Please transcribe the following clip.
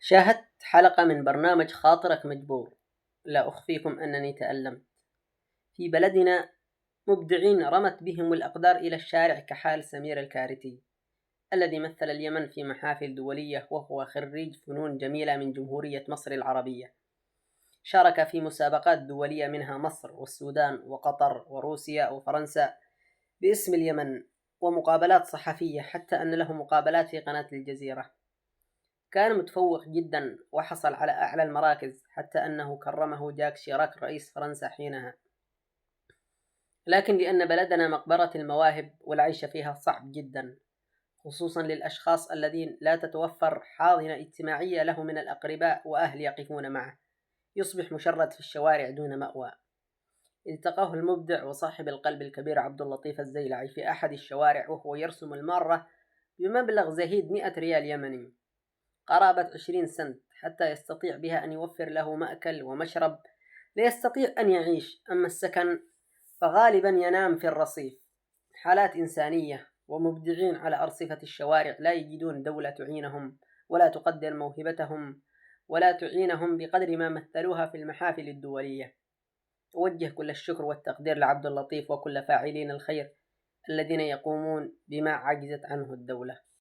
شاهدت حلقة من برنامج خاطرك مجبور. لا أخفيكم أنني تألمت. في بلدنا مبدعين رمت بهم الأقدار إلى الشارع كحال سمير الكارثي الذي مثل اليمن في محافل دولية وهو خريج فنون جميلة من جمهورية مصر العربية. شارك في مسابقات دولية منها مصر والسودان وقطر وروسيا وفرنسا باسم اليمن، ومقابلات صحفية حتى أن له مقابلات في قناة الجزيرة. كان متفوق جدا وحصل على أعلى المراكز حتى أنه كرمه جاك شيراك رئيس فرنسا حينها. لكن لأن بلدنا مقبرة المواهب والعيش فيها صعب جدا، خصوصا للأشخاص الذين لا تتوفر حاضنة اجتماعية له من الأقرباء وأهل يقفون معه، يصبح مشرد في الشوارع دون مأوى. التقاه المبدع وصاحب القلب الكبير عبد اللطيف الزيلعي في أحد الشوارع وهو يرسم المارة بمبلغ زهيد 100 ريال يمني، قرابة 20 سنت، حتى يستطيع بها أن يوفر له مأكل ومشرب ليستطيع أن يعيش. أما السكن فغالبا ينام في الرصيف. حالات إنسانية ومبدعين على أرصفة الشوارع لا يجدون دولة تعينهم ولا تقدر موهبتهم ولا تعينهم بقدر ما مثلوها في المحافل الدولية. أوجه كل الشكر والتقدير لعبد اللطيف وكل فاعلين الخير الذين يقومون بما عجزت عنه الدولة.